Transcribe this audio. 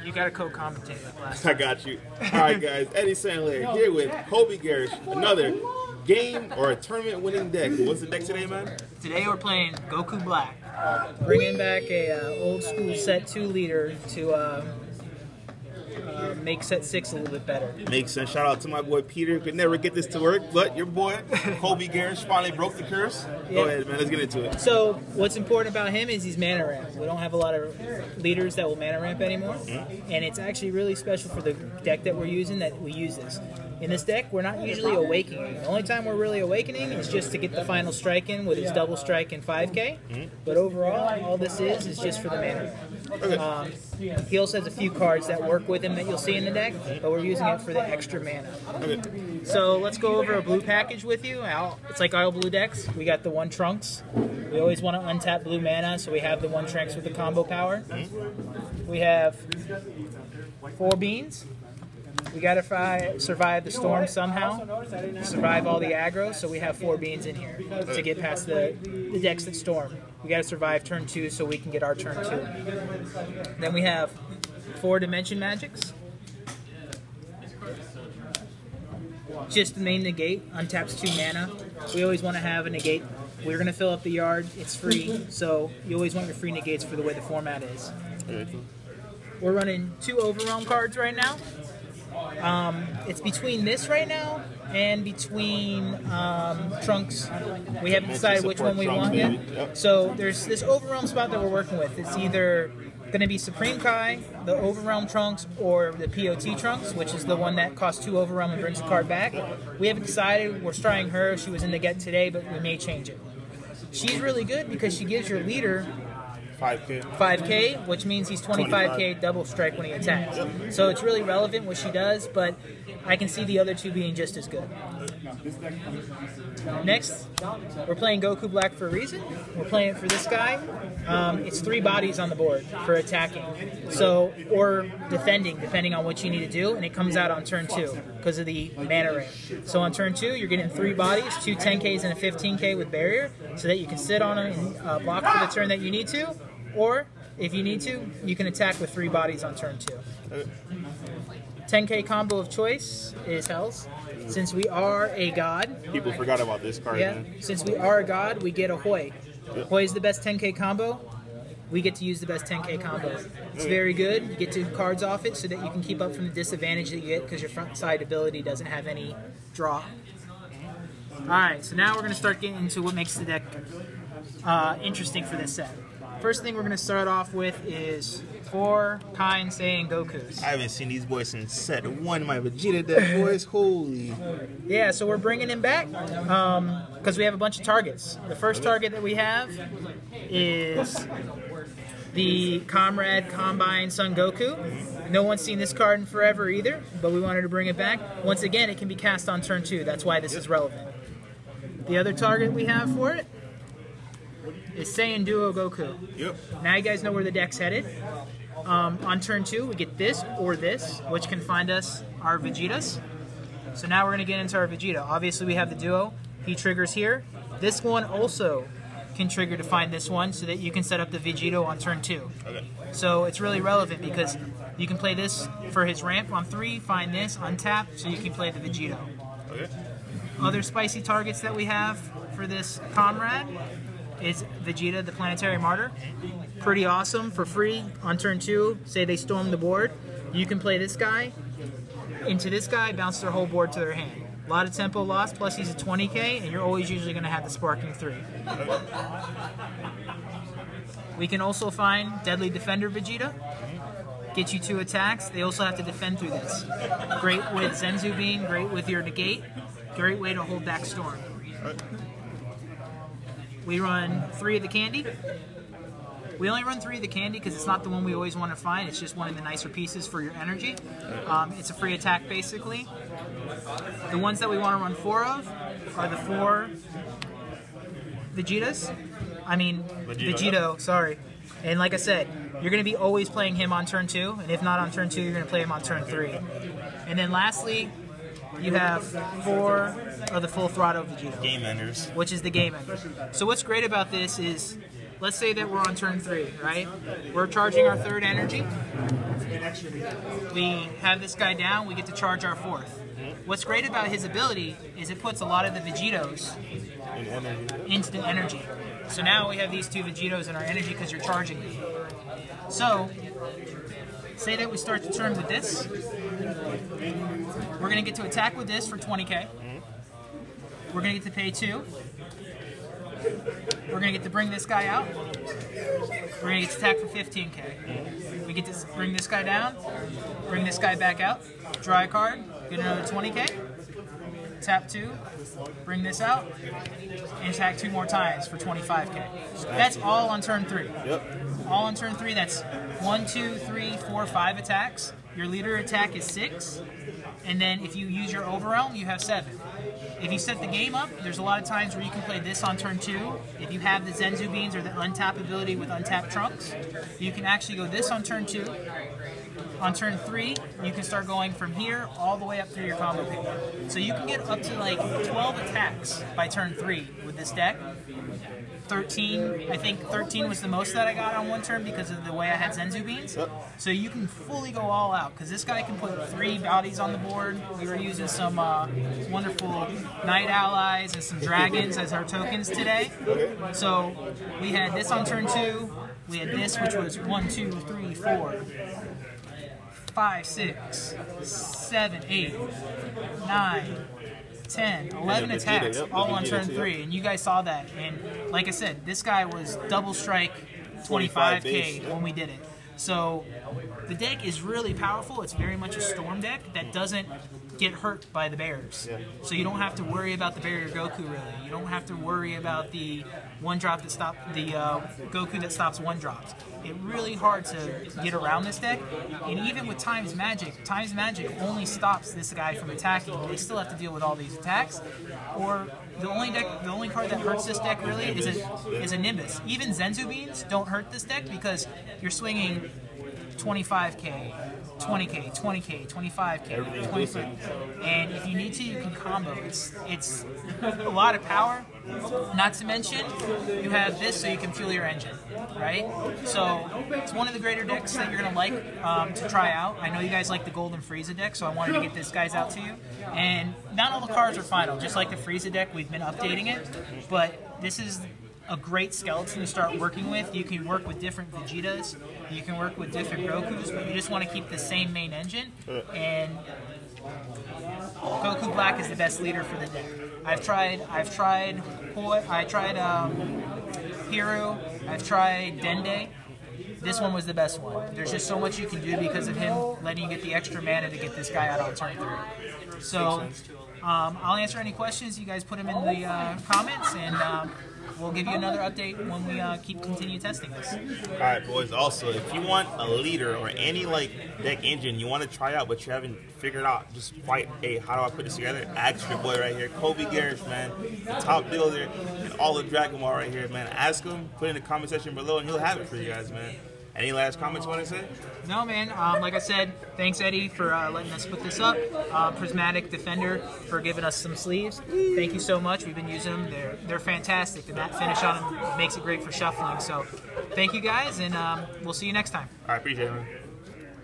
You got to co-commentate like last I time. got you. All right, guys. Eddie Sandler here with Colby Gerrish. Another game or a tournament-winning deck. What's the deck today, man? Today we're playing Goku Black. Bringing back a old school set 2 leader to make set 6 a little bit better. Makes sense. Shout out to my boy Peter. Could never get this to work, but your boy Colby Gerrish finally broke the curse. Go ahead, man. Let's get into it. So what's important about him is he's mana ramp. We don't have a lot of leaders that will mana ramp anymore, and it's actually really special for the deck that we're using that we use this. In this deck, we're not usually awakening. The only time we're really awakening is just to get the final strike in with his double strike and 5k. But overall, all this is just for the mana. He also has a few cards that work with him that you'll see in the deck, but we're using it for the extra mana. So let's go over a blue package with you. It's like all blue decks. We got the 1 Trunks. We always want to untap blue mana, so we have the 1 Trunks with the combo power. We have 4 Beans. We got to survive the storm somehow, survive all the aggro, so we have 4 Beans in here to get past the decks that storm. We got to survive turn 2 so we can get our turn 2. Then we have 4 Dimension Magics. Just the main negate, untaps 2 mana. We always want to have a negate. We're going to fill up the yard, it's free, so you always want your free negates for the way the format is. We're running 2 Overwhelm cards right now. It's between this right now and between Trunks. We haven't decided which one we want yet. So there's this Overwhelm spot that we're working with. It's either going to be Supreme Kai, the Overwhelm Trunks, or the POT Trunks, which is the one that costs 2 Overwhelm and brings a card back. We haven't decided. We're trying her. She was in the get today, but we may change it. She's really good because she gives your leader 5k, which means he's 25k double strike when he attacks. So it's really relevant what she does, but I can see the other 2 being just as good. Next, we're playing Goku Black for a reason. We're playing it for this guy. It's 3 bodies on the board for attacking, or defending, depending on what you need to do, and it comes out on turn 2 because of the mana range. So on turn 2, you're getting 3 bodies, 2 10ks and a 15k with barrier, so that you can sit on them and block for the turn that you need to, or if you need to, you can attack with 3 bodies on turn 2. 10k combo of choice is Hells. Since we are a god, people forgot about this card. Yeah, man. Since we are a god, we get a Hoi. Hoi is the best 10k combo. We get to use the best 10k combo. It's very good. You get 2 cards off it so that you can keep up from the disadvantage that you get because your front side ability doesn't have any draw. Alright, so now we're going to start getting into what makes the deck interesting for this set. First thing we're going to start off with is 4 Kai and Saiyan Gokus. I haven't seen these boys since set 1. My Vegeta deck, boys. Holy. Yeah, so we're bringing him back because we have a bunch of targets. The first target that we have is the Comrade Combine Son Goku. No one's seen this card in forever either, but we wanted to bring it back. Once again, it can be cast on turn 2. That's why this is relevant. The other target we have for it is Saiyan Duo Goku. Now you guys know where the deck's headed. On turn 2, we get this or this, which can find us our Vegetas. So now we're going to get into our Vegeta. Obviously, we have the Duo. He triggers here. This one also can trigger to find this one so that you can set up the Vegito on turn 2. So it's really relevant because you can play this for his ramp on 3, find this, untap, so you can play the Vegito. Other spicy targets that we have for this Comrade is Vegeta, the Planetary Martyr. Pretty awesome for free on turn 2. Say they storm the board. You can play this guy into this guy, bounce their whole board to their hand. A lot of tempo loss, plus he's a 20k, and you're always usually going to have the Sparking 3. We can also find Deadly Defender Vegeta. Get you 2 attacks. They also have to defend through this. Great with Zenzu Beam, great with your negate. Great way to hold back Storm. We run 3 of the candy. We only run 3 of the candy because it's not the one we always want to find. It's just one of the nicer pieces for your energy. It's a free attack, basically. The ones that we want to run 4 of are the 4 Vegetas. Vegito, sorry. And like I said, you're going to be always playing him on turn 2. And if not on turn 2, you're going to play him on turn 3. And then lastly, you have 4 of the Full Throttle Vegeta. Game enders. Which is the game ender. So what's great about this is let's say that we're on turn 3, right? We're charging our 3rd energy. We have this guy down, we get to charge our 4th. What's great about his ability is it puts a lot of the Vegetos into the energy. So now we have these 2 Vegetos in our energy because you're charging them. So, say that we start the turn with this. We're going to get to attack with this for 20k. We're going to get to pay 2. We're going to get to bring this guy out. We're going to get to attack for 15k. We get to bring this guy down, bring this guy back out, draw a card, get another 20k, tap 2, bring this out, and attack 2 more times for 25k. That's all on turn 3. Yep. All on turn 3, that's 1, 2, 3, 4, 5 attacks. Your leader attack is 6. And then if you use your overwhelm, you have 7. If you set the game up, there's a lot of times where you can play this on turn 2. If you have the Zenzu Beans or the untap ability with untapped trunks, you can actually go this on turn 2. On turn 3, you can start going from here all the way up through your combo page. So you can get up to like 12 attacks by turn 3 with this deck. 13, I think 13 was the most that I got on one turn because of the way I had Zenzu Beans. So you can fully go all out because this guy can put 3 bodies on the board. We were using some wonderful Knight Allies and some Dragons as our tokens today. So we had this on turn 2. We had this, which was 1, 2, 3, 4, 5, 6, 7, 8, 9, 10, 11 attacks, all on turn 3, and you guys saw that. And like I said, this guy was double strike 25k when we did it. So the deck is really powerful. It's very much a storm deck that doesn't get hurt by the bears. So you don't have to worry about the barrier Goku really. You don't have to worry about the one-drop that stop the Goku that stops one-drops. It's really hard to get around this deck, and even with Time's Magic only stops this guy from attacking. They still have to deal with all these attacks. Or the only card that hurts this deck really is a Nimbus. Even Zenzu Beans don't hurt this deck because you're swinging 25k, 20k, 20k, 25k, 25k, and if you need to, you can combo. It's a lot of power. Not to mention, you have this so you can fuel your engine, right? So it's one of the greater decks that you're gonna like to try out. I know you guys like the Golden Frieza deck, so I wanted to get this guys out to you. And not all the cards are final. Just like the Frieza deck, we've been updating it, but this is a great skeleton to start working with. You can work with different Vegetas, you can work with different Gokus, but you just want to keep the same main engine. And Goku Black is the best leader for the deck. I've tried Hiro, I've tried Dende. This one was the best one. There's just so much you can do because of him letting you get the extra mana to get this guy out on turn 3. So I'll answer any questions. You guys put them in the comments, and we'll give you another update when we continue testing this. All right, boys. Also, if you want a leader or any like deck engine you want to try out, but you haven't figured out just quite, hey, how do I put this together? Ask your boy right here, Colby Gerrish, man, the top builder and all the Dragon Ball right here, man. Ask him. Put it in the comment section below, and he'll have it for you guys, man. Any last comments you want to say? No, man. Like I said, thanks, Eddie, for letting us put this up. Prismatic Defender for giving us some sleeves. Thank you so much. We've been using them. They're fantastic. The matte finish on them makes it great for shuffling. So thank you, guys, and we'll see you next time. I appreciate it, man.